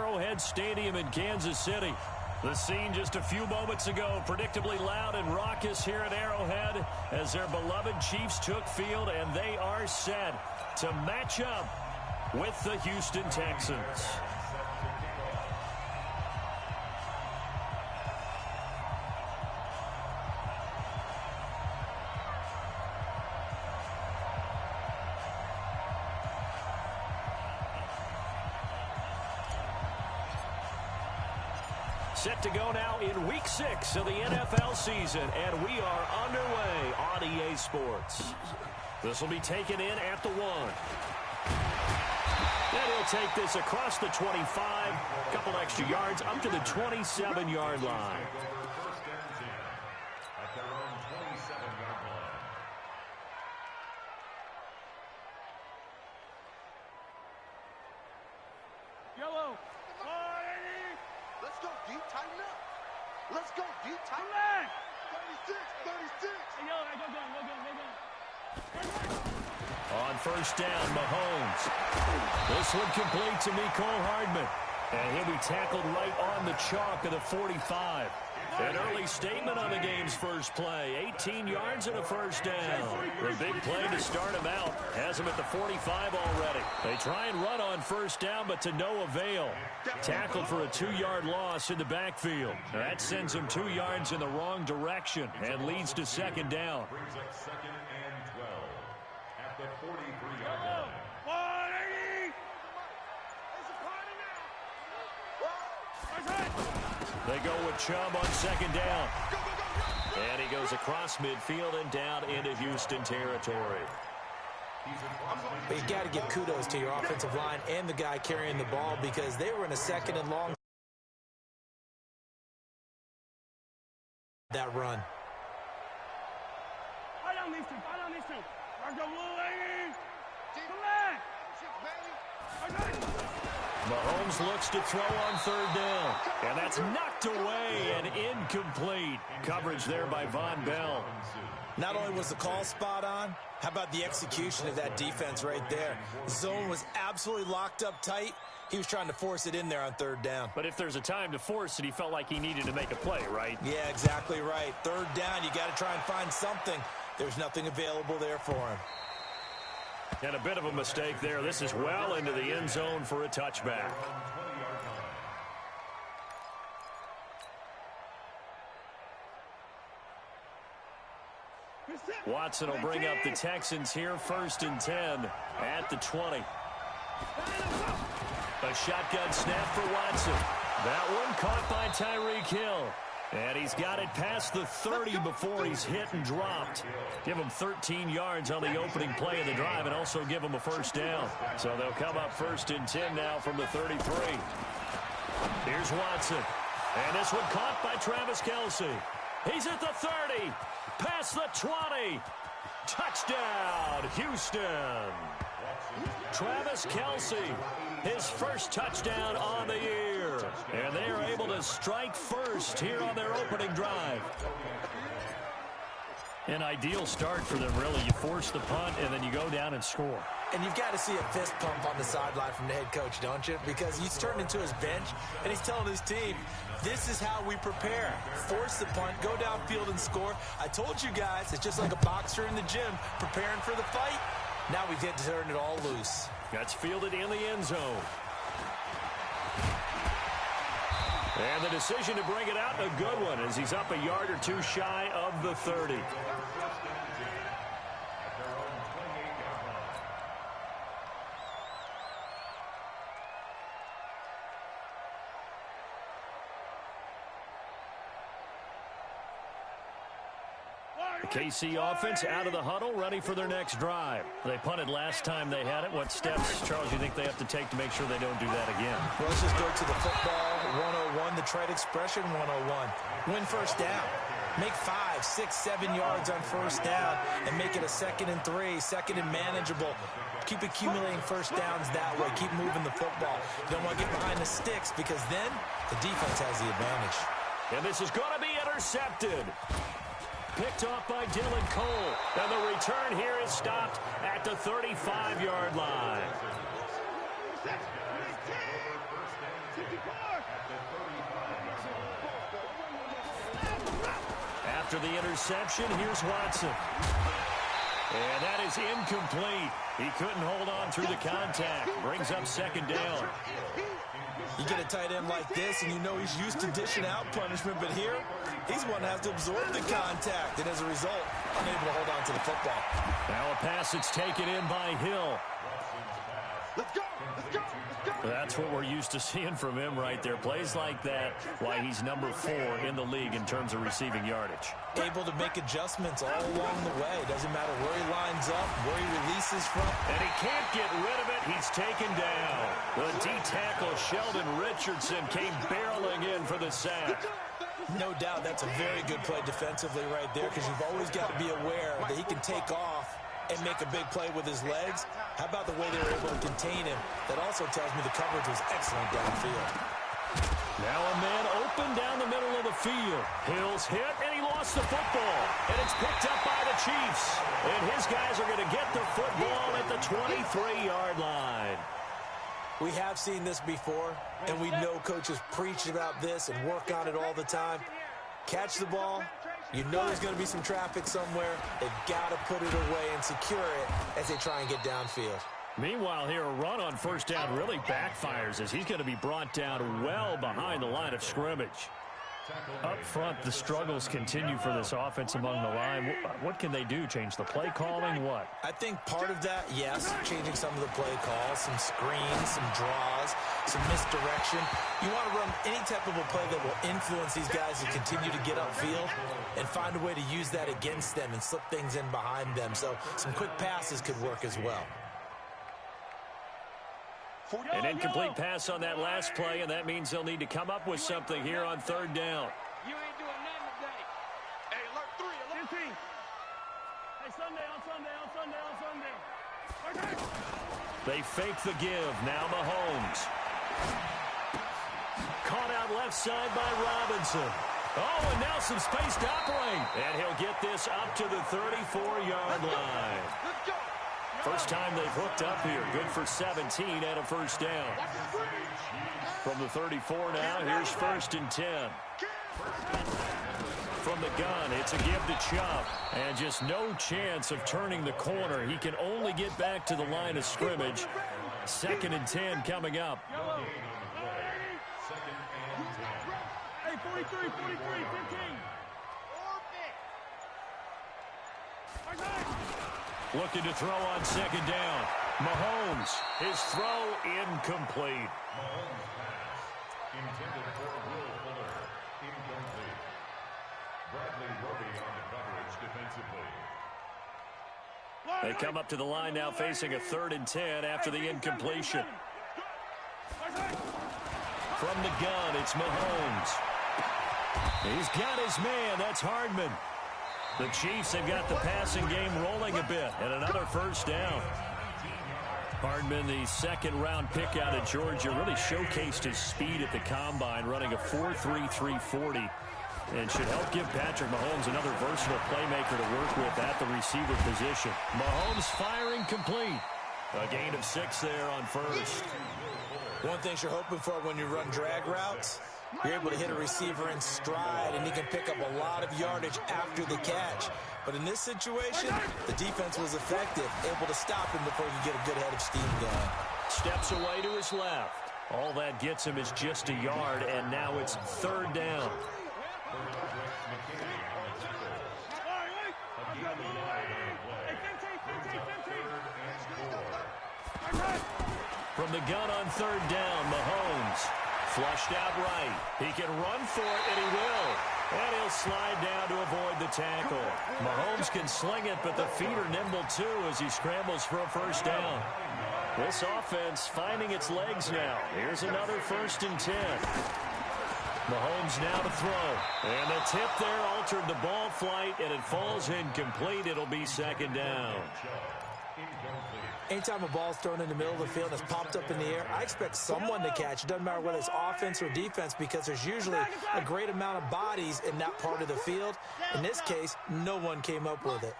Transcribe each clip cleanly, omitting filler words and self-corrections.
Arrowhead Stadium in Kansas City. The scene just a few moments ago, predictably loud and raucous here at Arrowhead as their beloved Chiefs took field, and they are set to match up with the Houston Texans. Set to go now in Week 6 of the NFL season, and we are underway on EA Sports. This will be taken in at the 1. And he'll take this across the 25, a couple extra yards up to the 27-yard line. Yellow. Let's go deep, tighten up. Let's go deep, tighten up. 36. Hey, yo, go. On first down, Mahomes. This one complete to Mecole Hardman. And he'll be tackled right on the chalk of the 45. An early statement on the game's first play. 18 yards and a first down. The big play to start him out has him at the 45 already. They try and run on first down, but to no avail. Tackled for a 2-yard loss in the backfield. That sends him 2 yards in the wrong direction and leads to second down. Brings up 2nd and 12 at the 43-yard line. They go with Chubb on second down. And he goes across midfield and down into Houston territory. But you got to give kudos to your offensive line and the guy carrying the ball because they were in a second and long. That run. Mahomes looks to throw on third down. And that's knocked away and incomplete. Coverage there by Von Bell. Not only was the call spot on, how about the execution of that defense right there? The zone was absolutely locked up tight. He was trying to force it in there on third down. But if there's a time to force it, he felt like he needed to make a play, right? Yeah, exactly right. Third down, you got to try and find something. There's nothing available there for him. And a bit of a mistake there. This is well into the end zone for a touchback. Watson will bring up the Texans here, 1st and 10 at the 20. A shotgun snap for Watson. That one caught by Tyreek Hill. And he's got it past the 30 before he's hit and dropped. Give him 13 yards on the opening play of the drive and also give him a first down. So they'll come up 1st and 10 now from the 33. Here's Watson. And this one caught by Travis Kelce. He's at the 30. Past the 20. Touchdown, Houston. Travis Kelce, his first touchdown on the year. And they are able to strike first here on their opening drive. An ideal start for them, really. You force the punt, and then you go down and score. And you've got to see a fist pump on the sideline from the head coach, don't you? Because he's turned into his bench, and he's telling his team, this is how we prepare. Force the punt, go downfield and score. I told you guys, it's just like a boxer in the gym preparing for the fight. Now we get to turn it all loose. That's fielded in the end zone. And the decision to bring it out, a good one, as he's up a yard or two shy of the 30. KC offense out of the huddle, ready for their next drive. They punted last time they had it. What steps, Charles, you think they have to take to make sure they don't do that again? Well, let's just go to the football 101, the trade expression 101. Win first down. Make 5, 6, 7 yards on first down and make it a 2nd and 3, 2nd and manageable. Keep accumulating first downs that way. Keep moving the football. You don't want to get behind the sticks because then the defense has the advantage. And this is going to be intercepted. Picked off by Dylan Cole. And the return here is stopped at the 35-yard line. After the interception, here's Watson. And that is incomplete. He couldn't hold on through the contact. Brings up second down. You get a tight end like this, and you know he's used to dishing out punishment, but here, he's one that has to absorb the contact, and as a result, unable to hold on to the football. Now a pass that's taken in by Hill. Let's go. Let's go. Let's go. That's what we're used to seeing from him right there. Plays like that, why he's number 4 in the league in terms of receiving yardage. Able to make adjustments all along the way. Doesn't matter where he lines up, where he releases from. And he can't get rid of it. He's taken down. The D-tackle, Sheldon Richardson, came barreling in for the sack. No doubt that's a very good play defensively right there, because you've always got to be aware that he can take off and make a big play with his legs. How about the way they were able to contain him? That also tells me the coverage was excellent downfield. Now a man open down the middle of the field. Hill's hit, and he lost the football. And it's picked up by the Chiefs. And his guys are going to get the football at the 23-yard line. We have seen this before, and we know coaches preach about this and work on it all the time. Catch the ball. You know there's going to be some traffic somewhere. They've got to put it away and secure it as they try and get downfield. Meanwhile, here, a run on first down really backfires as he's going to be brought down well behind the line of scrimmage. Up front, the struggles continue for this offense among the line. What can they do? Change the play calling? What? I think part of that, yes, changing some of the play calls, some screens, some draws, some misdirection. You want to run any type of a play that will influence these guys to continue to get upfield and find a way to use that against them and slip things in behind them. So some quick passes could work as well. An incomplete pass on that last play, and that means they'll need to come up with something here on third down. You ain't doing nothing today. Hey, alert 3, alert 15. Hey, Sunday. They fake the give. Now Mahomes. Caught out left side by Robinson. Oh, and now some space to operate. And he'll get this up to the 34-yard line. Let's go. First time they've hooked up here. Good for 17 and a first down. From the 34 now, here's first and 10. From the gun, it's a give to Chubb. And just no chance of turning the corner. He can only get back to the line of scrimmage. Second and 10 coming up. Hey, 43, 15. Looking to throw on second down. Mahomes, his throw incomplete. Mahomes pass intended for Will Fuller. Incomplete. Bradley Roby on the coverage defensively. They come up to the line now facing a 3rd and 10 after the incompletion. From the gun, it's Mahomes. He's got his man. That's Hardman. The Chiefs have got the passing game rolling a bit, and another first down. Hardman, the second-round pick out of Georgia, really showcased his speed at the combine, running a 4.3 340, and should help give Patrick Mahomes another versatile playmaker to work with at the receiver position. Mahomes firing complete. A gain of 6 there on first. One thing you're hoping for when you run drag routes, you're able to hit a receiver in stride, and he can pick up a lot of yardage after the catch. But in this situation, the defense was effective, able to stop him before he could get a good head of steam going. Steps away to his left. All that gets him is just a yard, and now it's 3rd down. From the gun on 3rd down, Mahomes. Flushed out right. He can run for it, and he will. And he'll slide down to avoid the tackle. Mahomes can sling it, but the feet are nimble too as he scrambles for a first down. This offense finding its legs now. Here's another 1st and 10. Mahomes now to throw. And the tip there altered the ball flight, and it falls incomplete. It'll be 2nd down. Anytime a ball's thrown in the middle of the field and it's popped up in the air, I expect someone to catch. It doesn't matter whether it's offense or defense, because there's usually a great amount of bodies in that part of the field. In this case, no one came up with it.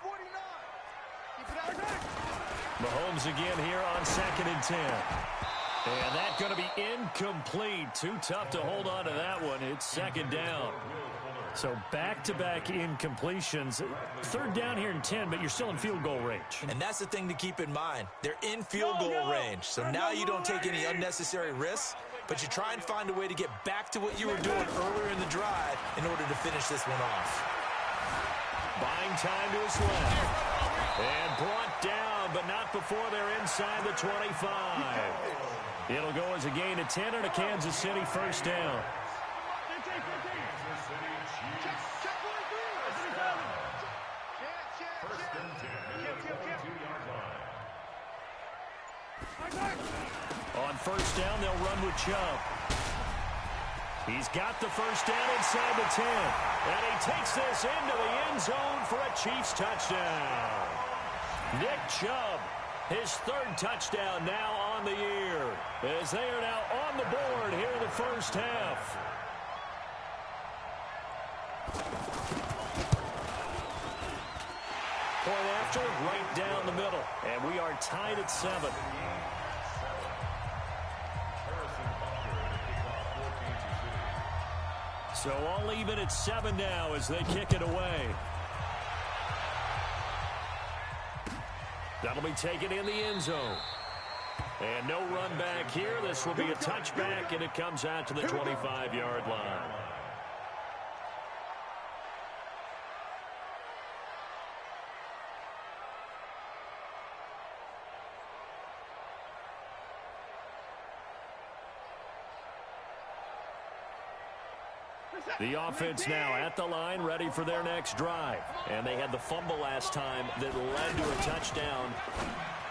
Mahomes again here on 2nd and 10. And that's going to be incomplete. Too tough to hold on to that one. It's second down. So back-to-back incompletions. Third down here in 10, but you're still in field goal range. And that's the thing to keep in mind. They're in field goal range. So now you don't take any unnecessary risks, but you try and find a way to get back to what you were doing earlier in the drive in order to finish this one off. Buying time to his left. And brought down, but not before they're inside the 25. It'll go as a gain of 10 and a Kansas City first down. On first down, they'll run with Chubb. He's got the first down inside the 10. And he takes this into the end zone for a Chiefs touchdown. Nick Chubb, his third touchdown now on the year, as they are now on the board here in the first half. Point after, right down the middle. And we are tied at 7. So all even at 7 now as they kick it away. That'll be taken in the end zone. And no run back here. This will be a touchback, and it comes out to the 25-yard line. The offense now at the line, ready for their next drive. And they had the fumble last time that led to a touchdown.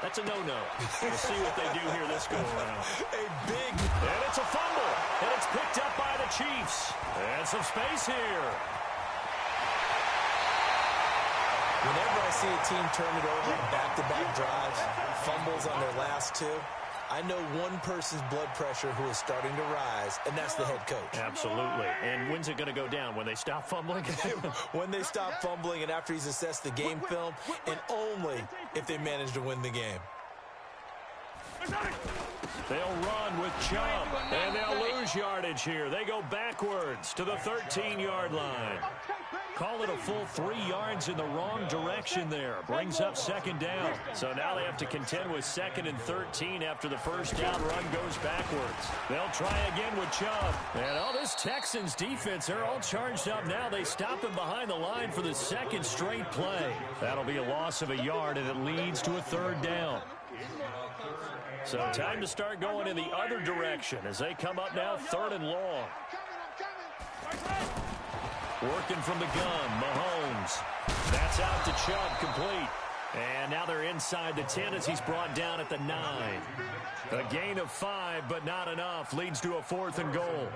That's a no-no. We'll see what they do here this go-around. And it's a fumble. And it's picked up by the Chiefs. And some space here. Whenever I see a team turn it over on back-to-back drives, fumbles on their last two, I know one person's blood pressure who is starting to rise, and that's the head coach. Absolutely. And when's it going to go down? When they stop fumbling? When they stop fumbling and after he's assessed the game film, and only if they manage to win the game. They'll run with Chubb, and they'll lose yardage here. They go backwards to the 13-yard line. Call it a full 3 yards in the wrong direction there. Brings up second down. So now they have to contend with 2nd and 13 after the first down run goes backwards. They'll try again with Chubb. And all this Texans defense, they're all charged up now. They stop him behind the line for the second straight play. That'll be a loss of a yard, and it leads to a 3rd down. So time to start going in the other direction as they come up now 3rd and long. Working from the gun, Mahomes. That's out to Chubb, complete. And now they're inside the 10 as he's brought down at the 9. A gain of 5, but not enough. Leads to a 4th and goal.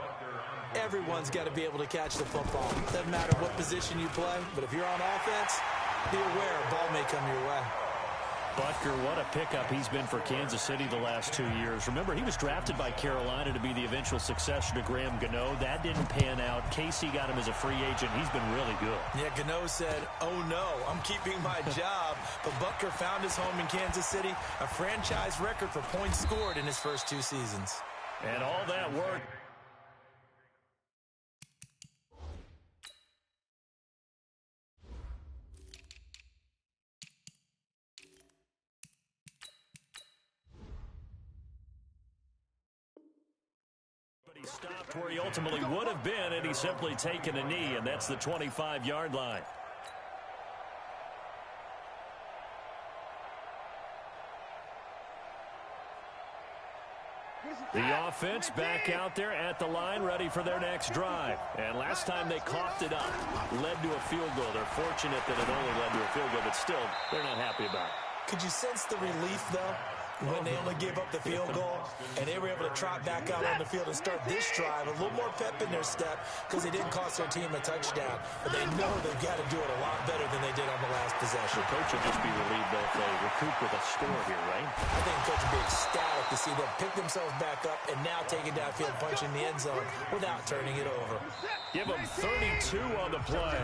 Everyone's got to be able to catch the football. Doesn't matter what position you play, but if you're on offense, be aware a ball may come your way. Butker, what a pickup he's been for Kansas City the last 2 years. Remember, he was drafted by Carolina to be the eventual successor to Graham Gano. That didn't pan out. Casey got him as a free agent. He's been really good. Yeah, Gano said, oh no, I'm keeping my job. But Butker found his home in Kansas City, a franchise record for points scored in his first 2 seasons. And all that work. Stopped where he ultimately would have been, and he's simply taken a knee, and that's the 25-yard line. The offense back out there at the line, ready for their next drive. And last time they coughed it up, led to a field goal. They're fortunate that it only led to a field goal, but still, they're not happy about it. Could you sense the relief, though? When they only gave up the field goal, and they were able to trot back out on the field and start this drive, a little more pep in their step because they didn't cost their team a touchdown. But they know they've got to do it a lot better than they did on the last possession. The coach will just be relieved though if they recoup with a score here, right? I think the coach will be ecstatic to see them pick themselves back up and now take it downfield, punching the end zone without turning it over. Give them 32 on the play.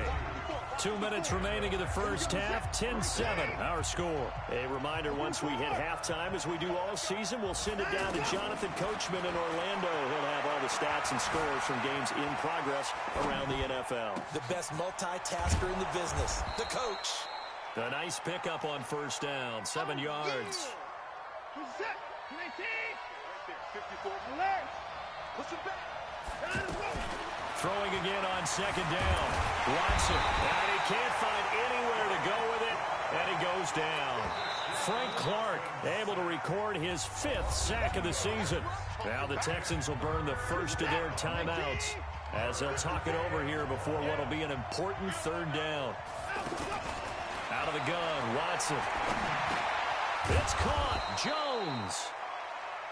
2 minutes remaining in the first half, 10-7, our score. A reminder, once we hit halftime, as we do all season, we'll send it down to Jonathan Coachman in Orlando. He'll have all the stats and scores from games in progress around the NFL. The best multitasker in the business, the coach. A nice pickup on first down, 7 yards. 54. Push it back. Throwing again on second down. Watson, and he can't find anywhere to go with it, and he goes down. Frank Clark able to record his 5th sack of the season. Now the Texans will burn the first of their timeouts as they'll talk it over here before what will be an important 3rd down. Out of the gun, Watson. It's caught. Jones.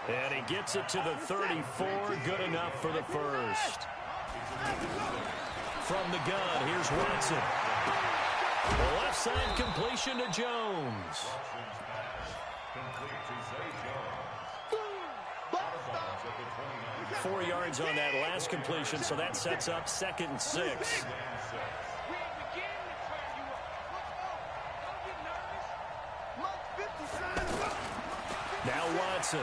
And he gets it to the 34. Good enough for the first. From the gun, here's Watson. Left side completion to Jones. 4 yards on that last completion, so that sets up 2nd and 6. Now Watson.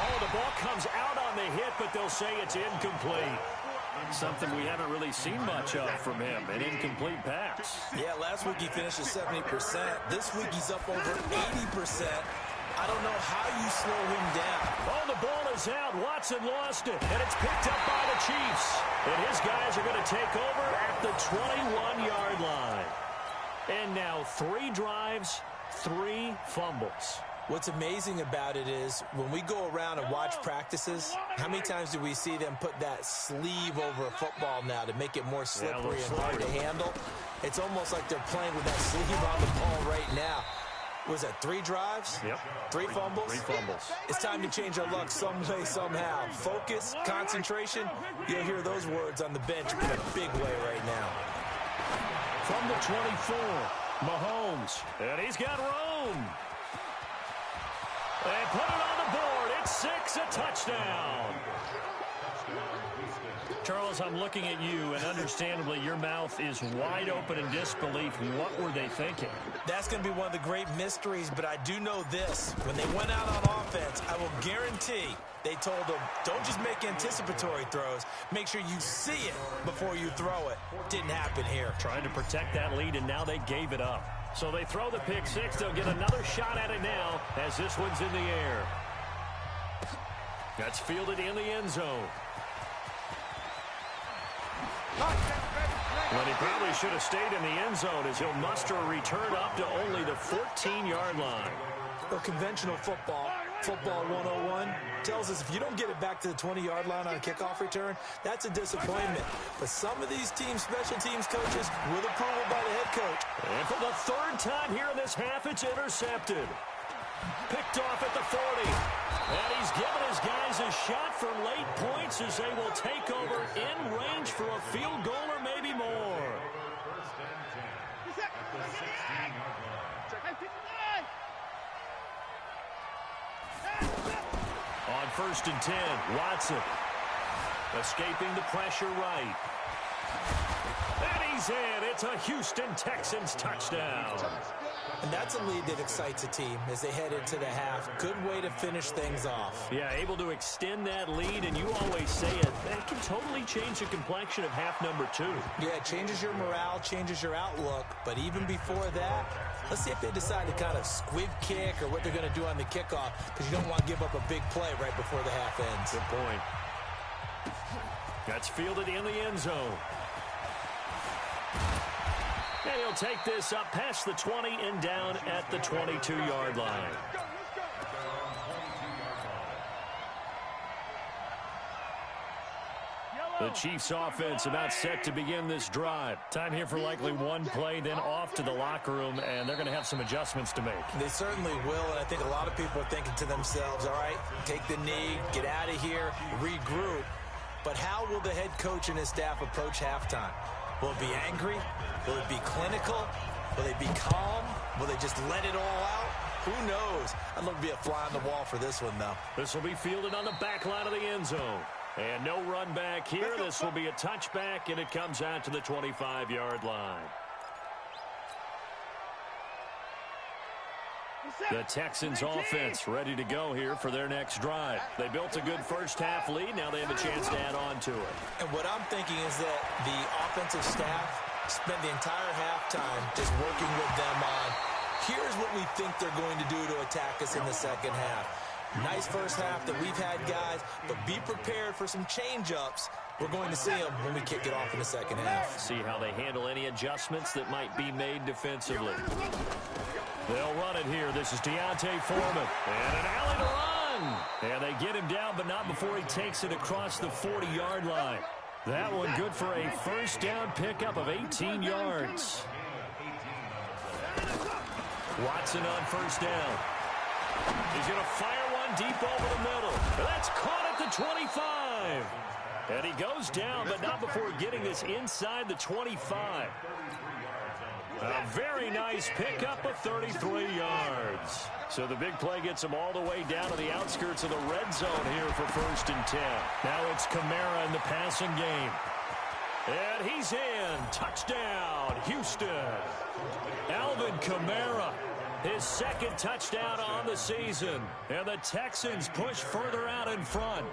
Oh, the ball comes out on the hit, but they'll say it's incomplete. Something we haven't really seen much of from him, an incomplete pass. Yeah, last week he finished at 70%. This week he's up over 80%. I don't know how you slow him down. Oh, the ball is out. Watson lost it, and it's picked up by the Chiefs. And his guys are going to take over at the 21-yard line. And now 3 drives, 3 fumbles. What's amazing about it is when we go around and watch practices, how many times do we see them put that sleeve over a football now to make it more slippery and hard to handle? It's almost like they're playing with that sleeve on the ball right now. Was that 3 drives? Yep. 3 fumbles? 3 fumbles. It's time to change our luck some way, somehow. Focus, concentration. You'll hear those words on the bench in a big way right now. From the 24, Mahomes. And he's got Rome. They put it on the board. It's 6, a touchdown. Charles, I'm looking at you, and understandably, your mouth is wide open in disbelief. What were they thinking? That's going to be one of the great mysteries, but I do know this. When they went out on offense, I will guarantee they told them, don't just make anticipatory throws. Make sure you see it before you throw it. Didn't happen here. Trying to protect that lead, and now they gave it up. So they throw the pick 6. They'll get another shot at it now as this one's in the air. That's fielded in the end zone. Well, he probably should have stayed in the end zone as he'll muster a return up to only the 14-yard line. Well, conventional football 101, tells us if you don't get it back to the 20-yard line on a kickoff return, that's a disappointment. But some of these teams, special teams coaches, with approval by the head coach. And for the 3rd time here in this half, it's intercepted. Picked off at the 40. And he's given his guys a shot for late points as they will take over in range for a field goal or maybe more. On 1st and 10, Watson escaping the pressure right. And he's in. It's a Houston Texans touchdown. And that's a lead that excites a team as they head into the half. Good way to finish things off. Yeah, able to extend that lead, and you always say it. That can totally change the complexion of half number 2. Yeah, it changes your morale, changes your outlook. But even before that, let's see if they decide to kind of squib kick or what they're going to do on the kickoff, because you don't want to give up a big play right before the half ends. Good point. That's fielded in the end zone. And he'll take this up past the 20 and down at the 22-yard line. The Chiefs offense about set to begin this drive. Time here for likely one play, then off to the locker room, and they're going to have some adjustments to make. They certainly will, and I think a lot of people are thinking to themselves, all right, take the knee, get out of here, regroup. But how will the head coach and his staff approach halftime? Will it be angry? Will it be clinical? Will they be calm? Will they just let it all out? Who knows? I'd love to be a fly on the wall for this one, though. This will be fielded on the back line of the end zone. And no run back here. This will be a touchback, and it comes out to the 25-yard line. The Texans offense ready to go here for their next drive. They built a good first-half lead. Now they have a chance to add on to it. And what I'm thinking is that the offensive staff spent the entire halftime just working with them on, here's what we think they're going to do to attack us in the second half. Nice first half that we've had, guys, but be prepared for some change-ups. We're going to see them when we kick it off in the second half. See how they handle any adjustments that might be made defensively. They'll run it here. This is Deontay Foreman. And an alley to run. And they get him down, but not before he takes it across the 40-yard line. That one good for a first down pickup of 18 yards. Watson on first down. He's going to fire one deep over the middle. That's caught at the 25. And he goes down, but not before getting this inside the 25. A very nice pickup of 33 yards. So the big play gets him all the way down to the outskirts of the red zone here for 1st and 10. Now it's Kamara in the passing game. And he's in. Touchdown, Houston. Alvin Kamara, his second touchdown on the season. And the Texans push further out in front.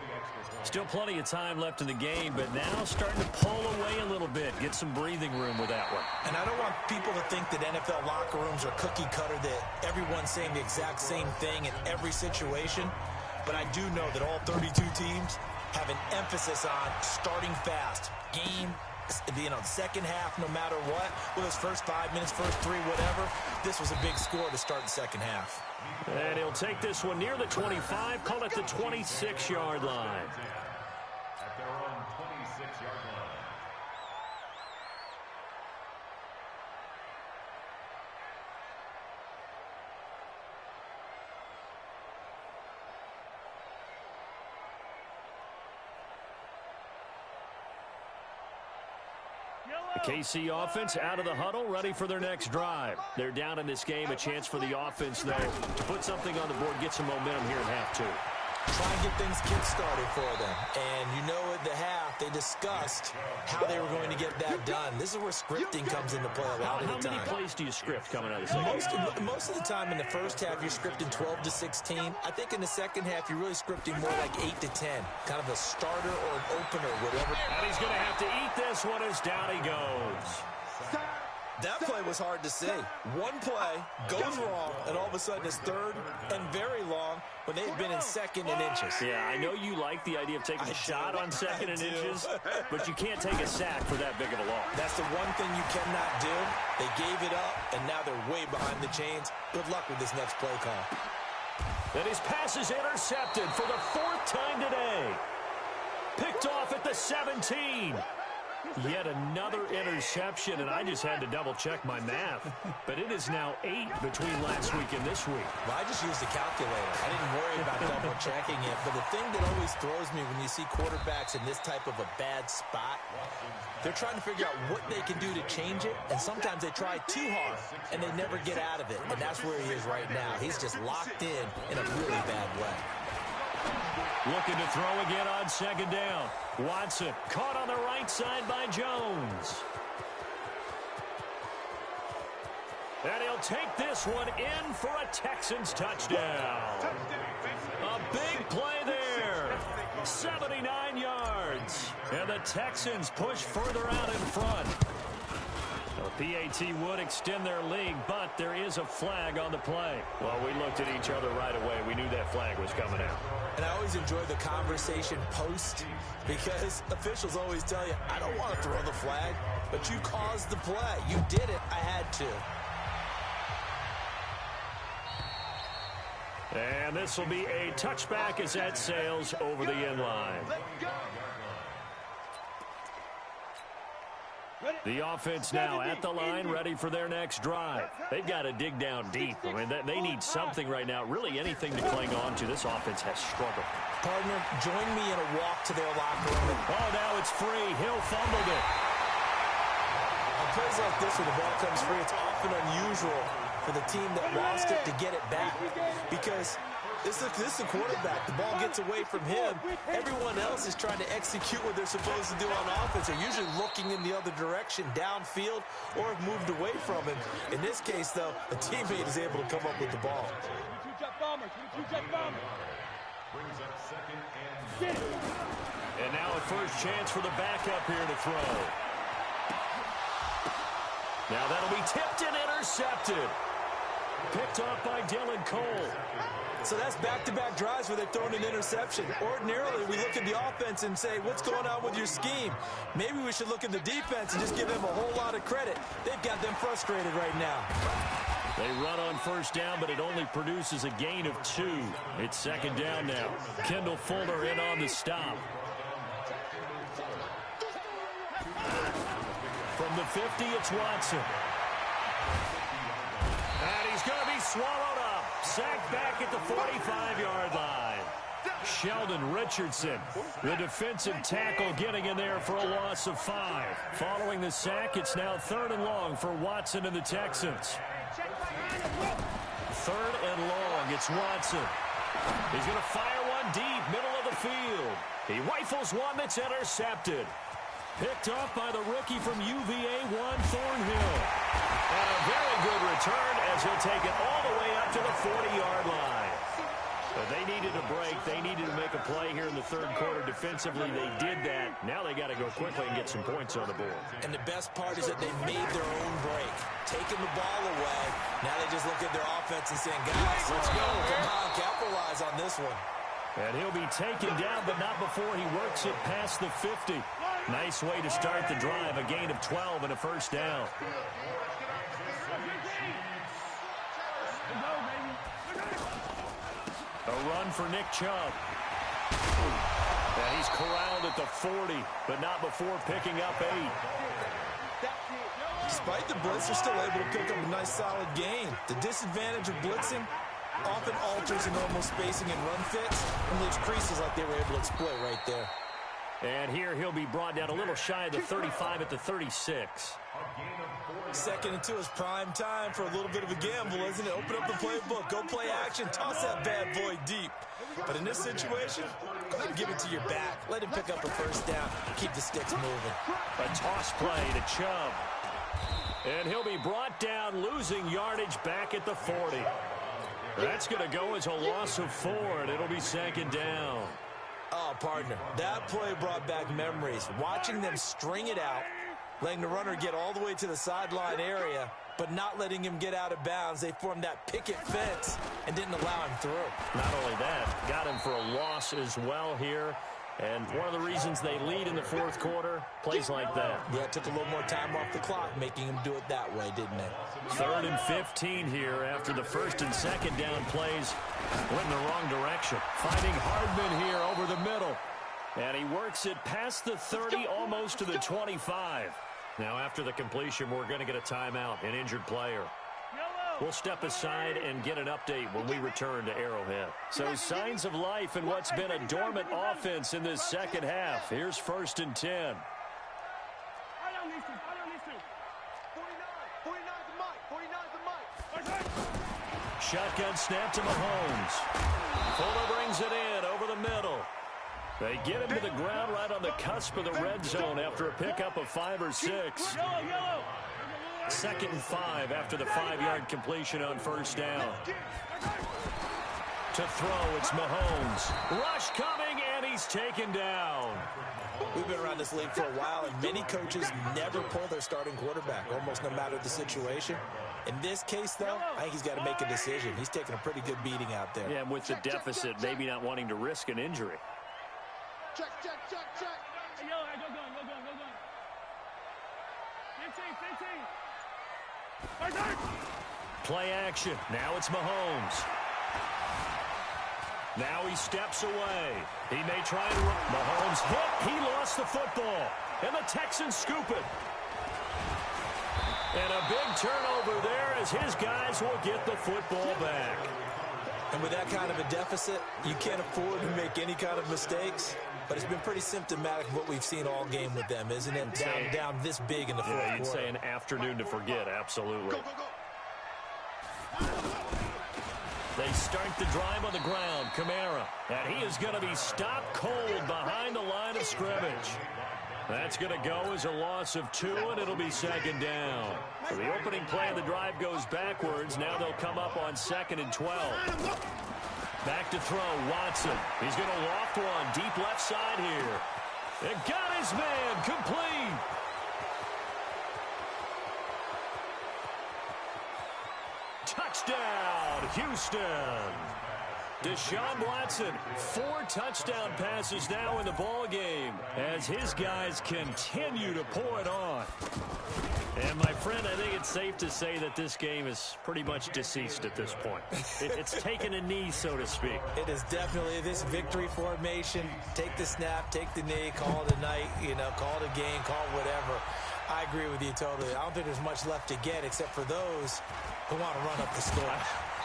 Still plenty of time left in the game, but now starting to pull away a little bit. Get some breathing room with that one. And I don't want people to think that NFL locker rooms are cookie cutter, that everyone's saying the exact same thing in every situation. But I do know that all 32 teams have an emphasis on starting fast. Game, second half, no matter what. Well, those first 5 minutes, first 3, whatever. This was a big score to start the second half. And he'll take this one near the 25, call it the 26-yard line. At their own 26-yard line. The KC offense out of the huddle, ready for their next drive. They're down in this game. A chance for the offense, though, to put something on the board, get some momentum here in half 2. Try and get things kick-started for them. And you know at the half, they discussed how they were going to get that done. This is where scripting comes into play a lot of the time. How many plays do you script coming out of the second half? Most of the time in the first half, you're scripting 12 to 16. I think in the second half, you're really scripting more like 8 to 10. Kind of a starter or an opener, whatever. And he's going to have to eat this one as down he goes. That play was hard to see. One play goes wrong, and all of a sudden it's third and very long when they've been in second and inches. Yeah, I know you like the idea of taking a shot on second and inches, but you can't take a sack for that big of a loss. That's the one thing you cannot do. They gave it up, and now they're way behind the chains. Good luck with this next play call. And his pass is intercepted for the 4th time today. Picked off at the 17. Yet another interception, and I just had to double-check my math. But it is now 8 between last week and this week. Well, I just used the calculator. I didn't worry about double-checking it. But the thing that always throws me when you see quarterbacks in this type of a bad spot, they're trying to figure out what they can do to change it, and sometimes they try too hard, and they never get out of it. And that's where he is right now. He's just locked in a really bad way. Looking to throw again on second down. Watson caught on the right side by Jones. And he'll take this one in for a Texans touchdown. A big play there. 79 yards. And the Texans push further out in front. PAT would extend their lead, but there is a flag on the play. Well, we looked at each other right away. We knew that flag was coming out. And I always enjoy the conversation post because officials always tell you, I don't want to throw the flag, but you caused the play. You did it. I had to. And this will be a touchback as that sails over the end line. The offense now at the line, ready for their next drive. They've got to dig down deep. I mean, they need something right now, really anything to cling on to. This offense has struggled. Partner, join me in a walk to their locker room. Oh, now it's free. Hill fumbled it. On plays like this where the ball comes free, it's often unusual for the team that lost it to get it back because This is the quarterback. The ball gets away from him. Everyone else is trying to execute what they're supposed to do on offense. They're usually looking in the other direction, downfield, or have moved away from him. In this case, though, a teammate is able to come up with the ball. And now a first chance for the backup here to throw. Now that'll be tipped and intercepted. Picked off by Dylan Cole. So that's back-to-back drives where they've thrown an interception. Ordinarily, we look at the offense and say, what's going on with your scheme? Maybe we should look at the defense and just give them a whole lot of credit. They've got them frustrated right now. They run on first down, but it only produces a gain of 2. It's second down now. Kendall Fuller in on the stop. From the 50, it's Watson. And he's going to be swallowed up. Sacked back at the 45-yard line. Sheldon Richardson, the defensive tackle, getting in there for a loss of 5. Following the sack, it's now 3rd and long for Watson and the Texans. 3rd and long, it's Watson. He's going to fire one deep, middle of the field. He rifles one that's intercepted. Picked off by the rookie from UVA, Juan Thornhill. And a very good return as he'll take it all the way up to the 40-yard line. But they needed a break. They needed to make a play here in the third quarter defensively. They did that. Now they got to go quickly and get some points on the board. And the best part is that they made their own break. Taking the ball away. Now they just look at their offense and saying, guys, let's go. Come on, capitalize on this one. And he'll be taken down, but not before he works it past the 50. Nice way to start the drive. A gain of 12 and a first down. A run for Nick Chubb. And he's corralled at the 40, but not before picking up 8. Despite the blitz, they're still able to pick up a nice solid gain. The disadvantage of blitzing often alters the normal spacing and run fits and leaves creases like they were able to exploit right there. And here he'll be brought down a little shy of the 35 at the 36. 2nd and 2 is prime time for a little bit of a gamble, isn't it? Open up the playbook, go play action, toss that bad boy deep. But in this situation, go ahead and give it to your back. Let him pick up a first down. Keep the sticks moving. A toss play to Chubb. And he'll be brought down, losing yardage back at the 40. That's going to go as a loss of 4, and it'll be 2nd down. Oh, partner, that play brought back memories. Watching them string it out, letting the runner get all the way to the sideline area, but not letting him get out of bounds. They formed that picket fence and didn't allow him through. Not only that, got him for a loss as well here. And one of the reasons they lead in the fourth quarter, plays like that. Yeah, it took a little more time off the clock, making him do it that way, didn't it? 3rd and 15 here after the 1st and 2nd down plays went in the wrong direction. Finding Hardman here over the middle. And he works it past the 30, almost to the 25. Now after the completion, we're going to get a timeout, an injured player. We'll step aside and get an update when we return to Arrowhead. So signs of life in what's been a dormant offense in this second half. Here's 1st and 10. Shotgun snap to Mahomes. Fuller brings it in over the middle. They get him to the ground right on the cusp of the red zone after a pickup of 5 or 6. 2nd and 5 after the 5-yard completion on first down. To throw, it's Mahomes. Rush coming, and he's taken down. We've been around this league for a while, and many coaches never pull their starting quarterback, almost no matter the situation. In this case, though, I think he's got to make a decision. He's taking a pretty good beating out there. Yeah, and with the deficit, maybe not wanting to risk an injury. Check. Hey, go gun. 15. Play action. Now it's Mahomes. Now he steps away. He may try and run. Mahomes hit. He lost the football. And the Texans scoop it. And a big turnover there as his guys will get the football back. And with that kind of a deficit, you can't afford to make any kind of mistakes. But it's been pretty symptomatic of what we've seen all game with them, isn't it? Down this big in the fourth quarter. You'd say an afternoon to forget, absolutely. They start the drive on the ground. Kamara. And he is going to be stopped cold behind the line of scrimmage. That's going to go as a loss of 2, and it'll be second down. So the opening play of the drive goes backwards. Now they'll come up on 2nd and 12. Back to throw, Watson. He's going to loft one deep left side here. And got his man complete. Touchdown, Houston. Deshaun Watson, 4 touchdown passes now in the ball game as his guys continue to pour it on. And, my friend, I think it's safe to say that this game is pretty much deceased at this point. It's taken a knee, so to speak. It is definitely this victory formation. Take the snap, take the knee, call it a night, call it a game, call it whatever. I agree with you totally. I don't think there's much left to get except for those who want to run up the score.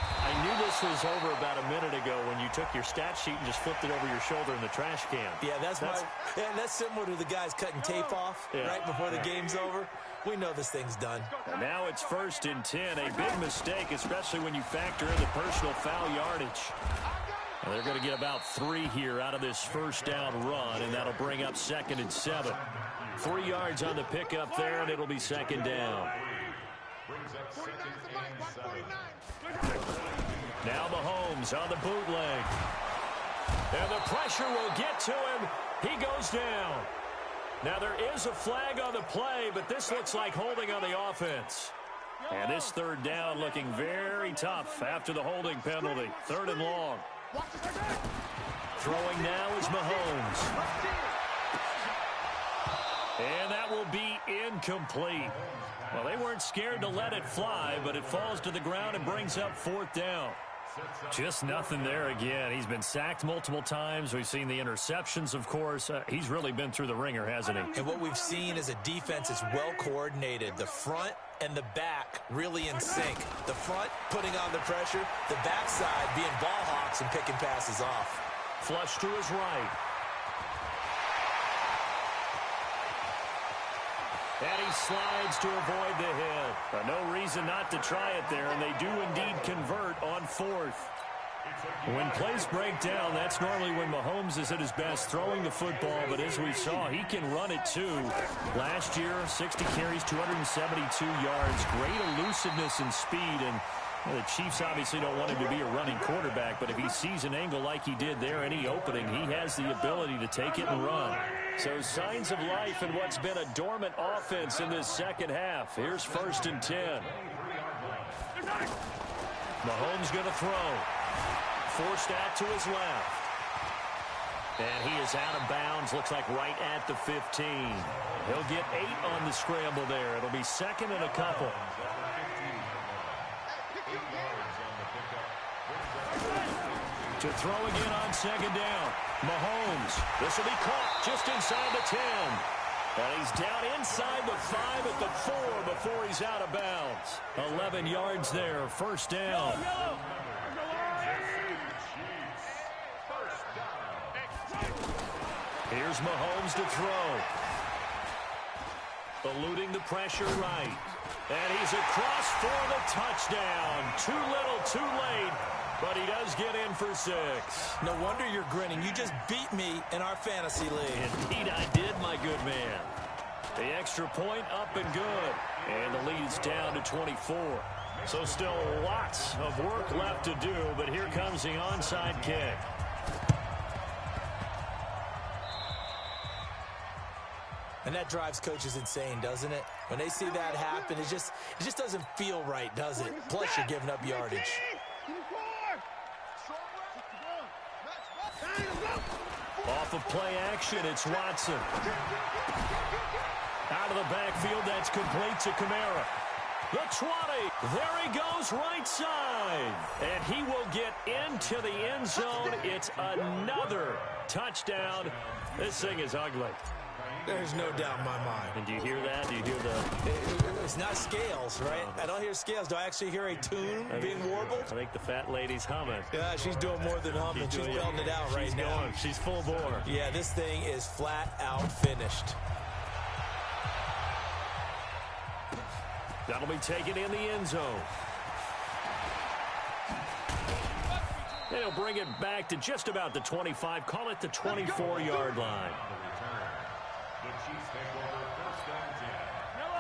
I knew this was over about a minute ago when you took your stat sheet and just flipped it over your shoulder in the trash can. Yeah, that's similar to the guys cutting tape off right before the game's over. We know this thing's done. And now it's 1st and 10. A big mistake, especially when you factor in the personal foul yardage. And they're going to get about 3 here out of this first down run, and that'll bring up 2nd and 7. 3 yards on the pickup there, and it'll be 2nd down. Now Mahomes on the bootleg. And the pressure will get to him. He goes down. Now there is a flag on the play, but this looks like holding on the offense. And this 3rd down looking very tough after the holding penalty. 3rd and long. Throwing now is Mahomes. And that will be incomplete. Well, they weren't scared to let it fly, but it falls to the ground and brings up 4th down. Just nothing there again. He's been sacked multiple times. We've seen the interceptions, of course. He's really been through the ringer, hasn't he? And what we've seen is a defense is well coordinated. The front and the back really in sync. The front putting on the pressure, the backside being ball hawks and picking passes off. Flush to his right. And he slides to avoid the hit. But no reason not to try it there, and they do indeed convert on 4th. When plays break down, that's normally when Mahomes is at his best throwing the football, but as we saw, he can run it too. Last year, 60 carries, 272 yards, great elusiveness and speed, and the Chiefs obviously don't want him to be a running quarterback, but if he sees an angle like he did there, any opening, he has the ability to take it and run. So signs of life in what's been a dormant offense in this second half. Here's 1st and 10. Mahomes going to throw. Forced out to his left. And he is out of bounds, looks like right at the 15. He'll get 8 on the scramble there. It'll be 2nd and a couple. To throw again on 2nd down. Mahomes. This will be caught just inside the 10. And he's down inside the 5 at the 4 before he's out of bounds. 11 yards there. 1st down. Here's Mahomes to throw. Eluding the pressure right. And he's across for the touchdown. Too little, too late. But he does get in for 6. No wonder you're grinning. You just beat me in our fantasy league. Indeed I did, my good man. The extra point up and good. And the lead's down to 24. So still lots of work left to do, but here comes the onside kick. And that drives coaches insane, doesn't it? When they see that happen, it just doesn't feel right, does it? Plus, you're giving up yardage. Off of play action, it's Watson. Out of the backfield, that's complete to Kamara. The 20. There he goes, right side. And he will get into the end zone. It's another touchdown. This thing is ugly. There's no doubt in my mind. And do you hear that? Do you hear the... It's not scales, right? I don't hear scales. Do I actually hear a tune being warbled? I think the fat lady's humming. Yeah, she's doing more than humming. She's belting it out right now. Going. She's full bore. Yeah, this thing is flat out finished. That'll be taken in the end zone. They'll bring it back to just about the 25. Call it the 24-yard line.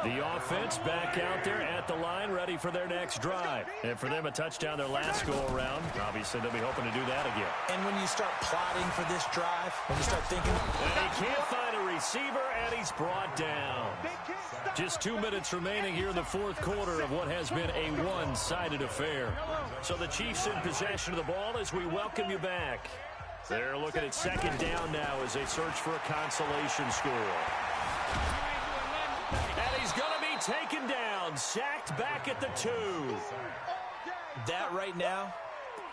The offense back out there at the line, ready for their next drive. And for them, a touchdown their last go-around. Obviously, they'll be hoping to do that again. And when you start plotting for this drive, when you start thinking... And he can't find a receiver, and he's brought down. Just 2 minutes remaining here in the fourth quarter of what has been a one-sided affair. So the Chiefs in possession of the ball as we welcome you back. They're looking at second down now as they search for a consolation score. And he's going to be taken down, sacked back at the 2. That right now,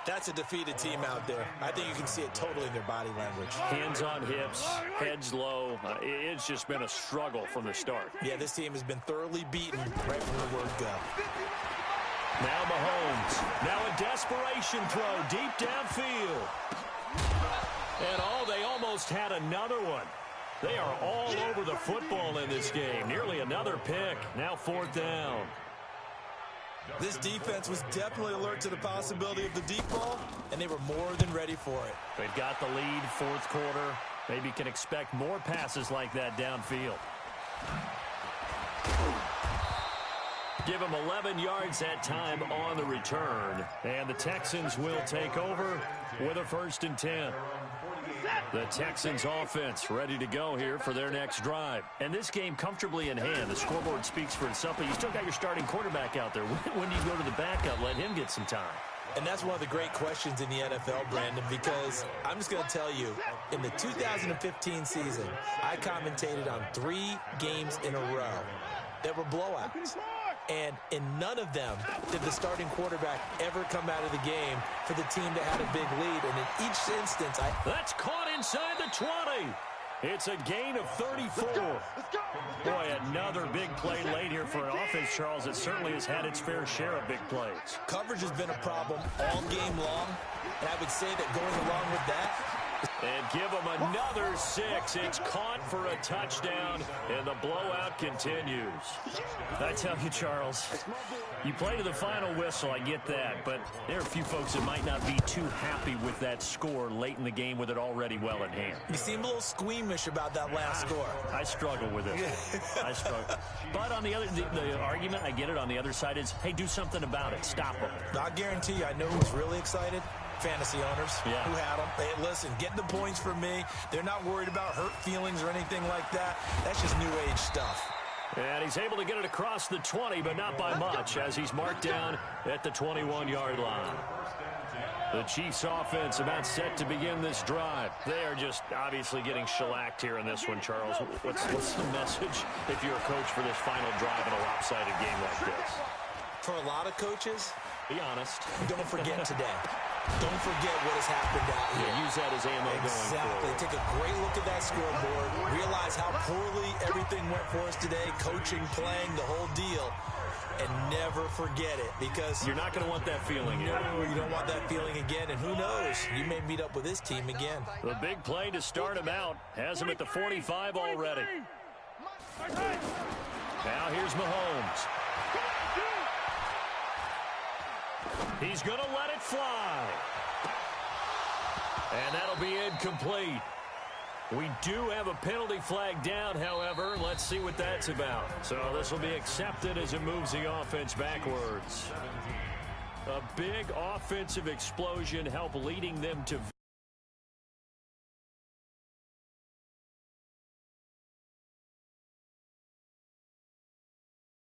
that's a defeated team out there. I think you can see it totally in their body language. Hands on hips, heads low. It's just been a struggle from the start. Yeah, this team has been thoroughly beaten right from the word go. Now Mahomes. Now a desperation throw deep downfield. And they almost had another one. They are all over the football in this game. Nearly another pick. Now fourth down. This defense was definitely alert to the possibility of the deep ball, and they were more than ready for it. They've got the lead, fourth quarter. Maybe can expect more passes like that downfield. Give them 11 yards that time on the return. And the Texans will take over with a 1st and 10. The Texans offense ready to go here for their next drive. And this game comfortably in hand. The scoreboard speaks for itself, but you still got your starting quarterback out there. When do you go to the backup? Let him get some time. And that's one of the great questions in the NFL, Brandon, because I'm just going to tell you, in the 2015 season, I commentated on 3 games in a row that were blowouts. And in none of them did the starting quarterback ever come out of the game for the team that had a big lead. And in each instance, That's caught inside the 20. It's a gain of 34. Boy, another big play late here for an offense, Charles, that certainly has had its fair share of big plays. Coverage has been a problem all game long. And I would say that going along with that, and give them another 6. It's caught for a touchdown, and the blowout continues. I tell you, Charles, you play to the final whistle, I get that, but there are a few folks that might not be too happy with that score late in the game with it already well in hand. you seem a little squeamish about that last score. I struggle with it. I struggle. But on the argument, I get it, on the other side is, hey, do something about it. Stop them. I guarantee you, I know who's really excited. Fantasy owners who had them. Hey, listen, get the points from me. They're not worried about hurt feelings or anything like that. That's just new age stuff. And he's able to get it across the 20, but not by much, as he's marked down at the 21-yard line. The Chiefs offense about set to begin this drive. They are just obviously getting shellacked here in this one, Charles. What's the message if you're a coach for this final drive in a lopsided game like this? For a lot of coaches, be honest. Don't forget today. Don't forget what has happened out here. Yeah, use that as ammo going forward. Take a great look at that scoreboard. Realize how poorly everything went for us today. Coaching, playing, the whole deal. And never forget it, because you're not going to want that feeling again. No, you don't want that feeling again. And who knows? You may meet up with this team again. The big play to start him out. Has him at the 45 already. Now here's Mahomes. He's going to let it fly. And that'll be incomplete. We do have a penalty flag down, however. Let's see what that's about. So this will be accepted as it moves the offense backwards. A big offensive explosion help leading them to